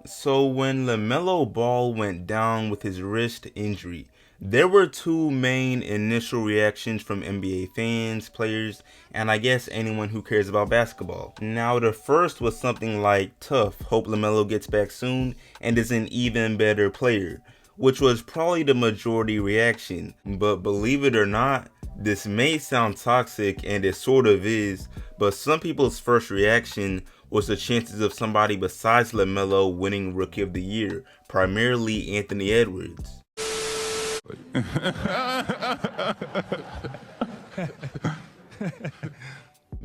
So when LaMello Ball went down with his wrist injury, there were two main initial reactions from NBA fans, players, and I guess anyone who cares about basketball. Now the first was something like, tough, hope LaMelo gets back soon and is an even better player, which was probably the majority reaction. But believe it or not, this may sound toxic, and it sort of is, but some people's first reaction was the chances of somebody besides LaMelo winning Rookie of the Year, primarily Anthony Edwards.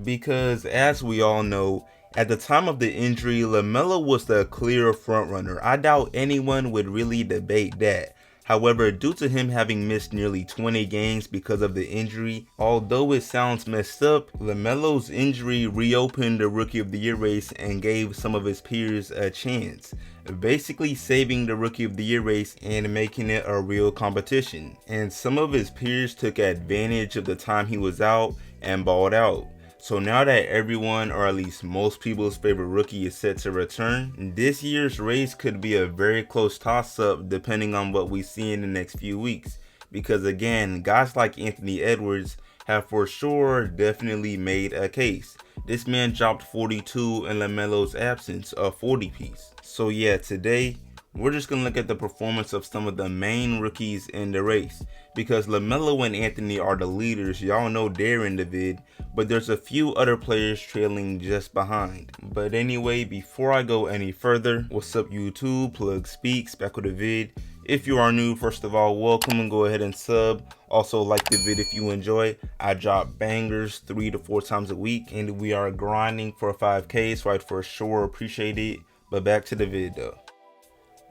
Because as we all know, at the time of the injury, LaMelo was the clear frontrunner. I doubt anyone would really debate that. However, due to him having missed nearly 20 games because of the injury, although it sounds messed up, LaMelo's injury reopened the Rookie of the Year race and gave some of his peers a chance, basically saving the Rookie of the Year race and making it a real competition. And some of his peers took advantage of the time he was out and balled out. So now that everyone, or at least most people's favorite rookie, is set to return, this year's race could be a very close toss-up depending on what we see in the next few weeks. Because again, guys like Anthony Edwards have for sure definitely made a case. This man dropped 42 in LaMelo's absence, a 40 piece. So yeah, today, we're just going to look at the performance of some of the main rookies in the race. Because LaMelo and Anthony are the leaders, y'all know they're in the vid, but there's a few other players trailing just behind. But anyway, before I go any further, what's up YouTube, Plug Speaks, back with a vid. If you are new, first of all, welcome and go ahead and sub. Also like the vid if you enjoy. I drop bangers 3 to 4 times a week and we are grinding for 5K, so I'd for sure appreciate it. But back to the vid though.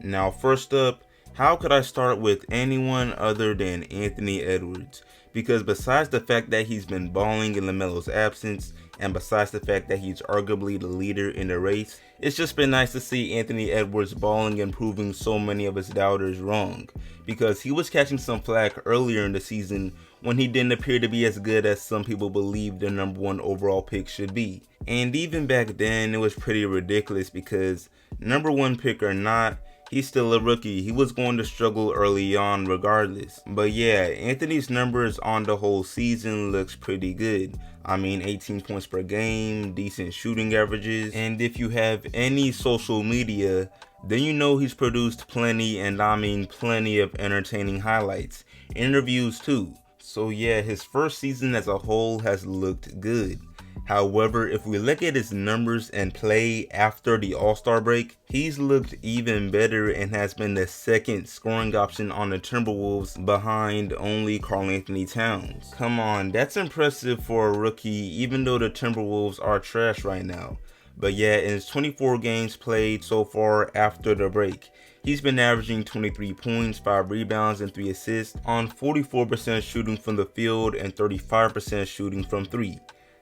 Now first up, how could I start with anyone other than Anthony Edwards? Because besides the fact that he's been balling in LaMelo's absence, and besides the fact that he's arguably the leader in the race, it's just been nice to see Anthony Edwards balling and proving so many of his doubters wrong. Because he was catching some flack earlier in the season when he didn't appear to be as good as some people believed the #1 overall pick should be. And even back then, it was pretty ridiculous because #1 pick or not, he's still a rookie. He was going to struggle early on regardless. But yeah, Anthony's numbers on the whole season looks pretty good. I mean, 18 points per game, decent shooting averages, and if you have any social media, then you know he's produced plenty, and I mean plenty, of entertaining highlights, interviews too. So yeah, his first season as a whole has looked good. However, if we look at his numbers and play after the All-Star break, he's looked even better and has been the second scoring option on the Timberwolves behind only Karl-Anthony Towns. Come on, that's impressive for a rookie even though the Timberwolves are trash right now. But yeah, in his 24 games played so far after the break, he's been averaging 23 points, 5 rebounds, and 3 assists on 44% shooting from the field and 35% shooting from 3.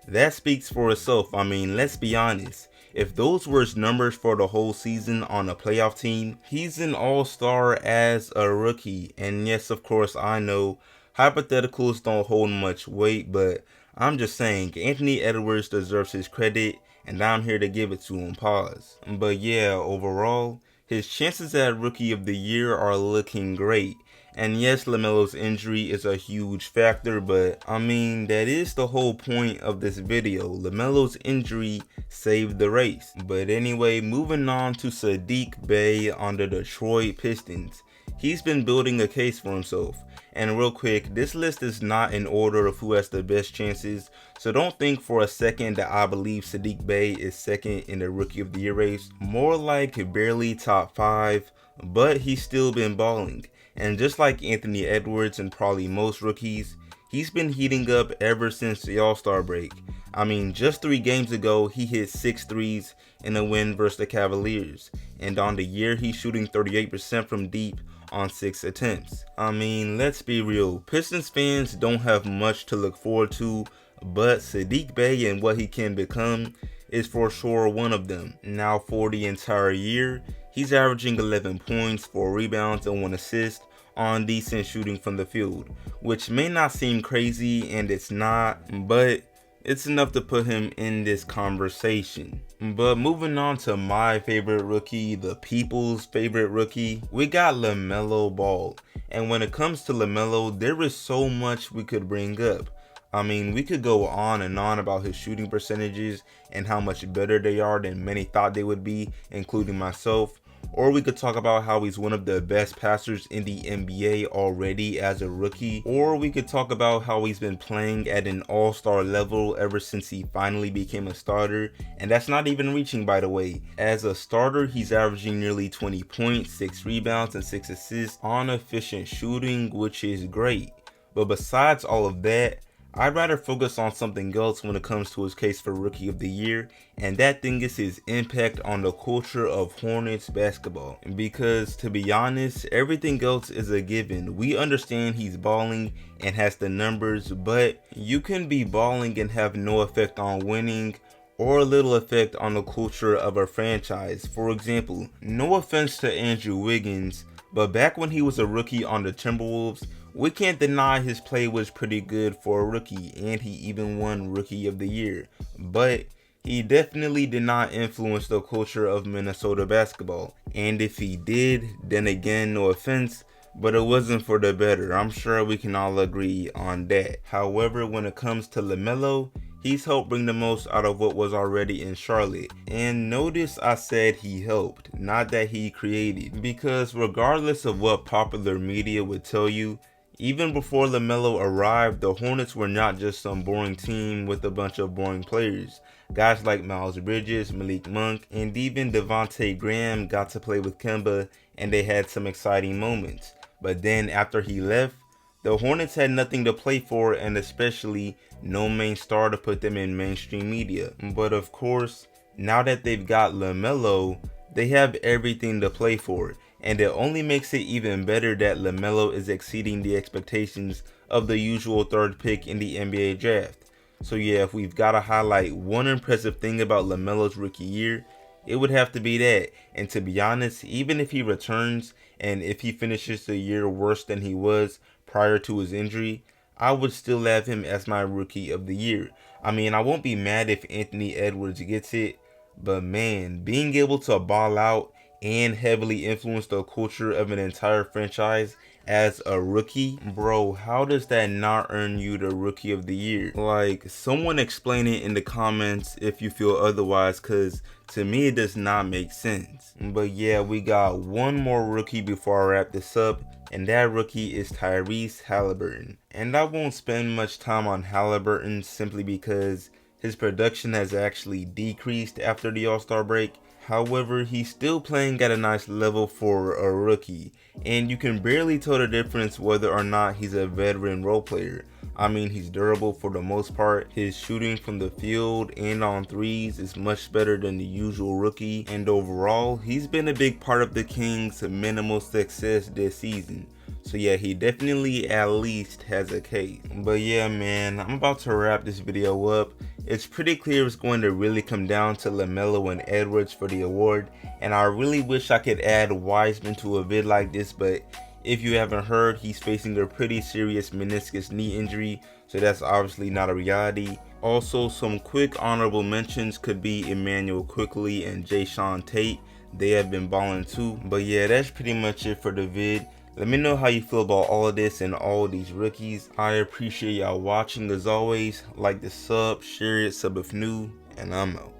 That speaks for itself. I mean, let's be honest. If those were his numbers for the whole season on a playoff team, he's an all-star as a rookie. And yes, of course, I know hypotheticals don't hold much weight, but I'm just saying Anthony Edwards deserves his credit, and I'm here to give it to him. Pause. But yeah, overall, his chances at Rookie of the Year are looking great. And yes, LaMelo's injury is a huge factor, but I mean, that is the whole point of this video. LaMelo's injury saved the race. But anyway, moving on to Saddiq Bey on the Detroit Pistons. He's been building a case for himself. And real quick, this list is not in order of who has the best chances, so don't think for a second that I believe Saddiq Bey is second in the Rookie of the Year race. More like barely top 5, but he's still been balling. And just like Anthony Edwards and probably most rookies, he's been heating up ever since the All-Star break. I mean, just 3 games ago, he hit 6 threes in a win versus the Cavaliers. And on the year, he's shooting 38% from deep on 6 attempts. I mean, let's be real. Pistons fans don't have much to look forward to, but Saddiq Bey and what he can become is for sure one of them. Now for the entire year, he's averaging 11 points, 4 rebounds, and 1 assist on decent shooting from the field, which may not seem crazy, and it's not, but it's enough to put him in this conversation. But moving on to my favorite rookie, the people's favorite rookie, we got Lamello Ball. And when it comes to LaMelo, there is so much we could bring up. I mean, we could go on and on about his shooting percentages and how much better they are than many thought they would be, including myself. Or we could talk about how he's one of the best passers in the NBA already as a rookie. Or we could talk about how he's been playing at an all-star level ever since he finally became a starter. And that's not even reaching, by the way. As a starter, he's averaging nearly 20 points, 6 rebounds, and 6 assists on efficient shooting, which is great. But besides all of that, I'd rather focus on something else when it comes to his case for Rookie of the Year, and that thing is his impact on the culture of Hornets basketball. Because to be honest, everything else is a given. We understand he's balling and has the numbers, but you can be balling and have no effect on winning, or little effect on the culture of a franchise. For example, no offense to Andrew Wiggins, but back when he was a rookie on the Timberwolves, we can't deny his play was pretty good for a rookie, and he even won Rookie of the Year. But he definitely did not influence the culture of Minnesota basketball. And if he did, then again, no offense, but it wasn't for the better. I'm sure we can all agree on that. However, when it comes to LaMelo, he's helped bring the most out of what was already in Charlotte. And notice I said he helped, not that he created. Because regardless of what popular media would tell you, even before LaMelo arrived, the Hornets were not just some boring team with a bunch of boring players. Guys like Miles Bridges, Malik Monk, and even Devontae Graham got to play with Kemba, and they had some exciting moments. But then after he left, the Hornets had nothing to play for, and especially no main star to put them in mainstream media. But of course, now that they've got LaMelo, they have everything to play for. And it only makes it even better that LaMelo is exceeding the expectations of the usual third pick in the NBA draft. So yeah, if we've got to highlight one impressive thing about LaMelo's rookie year, it would have to be that. And to be honest, even if he returns and if he finishes the year worse than he was prior to his injury, I would still have him as my Rookie of the Year. I mean, I won't be mad if Anthony Edwards gets it, but man, being able to ball out and heavily influence the culture of an entire franchise as a rookie, bro, how does that not earn you the Rookie of the Year? Like, someone explain it in the comments if you feel otherwise, cause to me it does not make sense. But yeah, we got one more rookie before I wrap this up, and that rookie is Tyrese Halliburton. And I won't spend much time on Halliburton simply because his production has actually decreased after the All-Star break. However, he's still playing at a nice level for a rookie, and you can barely tell the difference whether or not he's a veteran role player. I mean, he's durable for the most part. His shooting from the field and on threes is much better than the usual rookie, and overall, he's been a big part of the Kings' minimal success this season. So yeah, he definitely at least has a case. But yeah, man, I'm about to wrap this video up. It's pretty clear it's going to really come down to LaMelo and Edwards for the award, and I really wish I could add Wiseman to a vid like this, but if you haven't heard, he's facing a pretty serious meniscus knee injury, so that's obviously not a reality. Also, some quick honorable mentions could be Emmanuel Quickley and Jayshawn Tate. They have been balling too. But yeah, that's pretty much it for the vid. Let me know how you feel about all of this and all of these rookies. I appreciate y'all watching as always. Like the sub, share it, sub if new, and I'm out.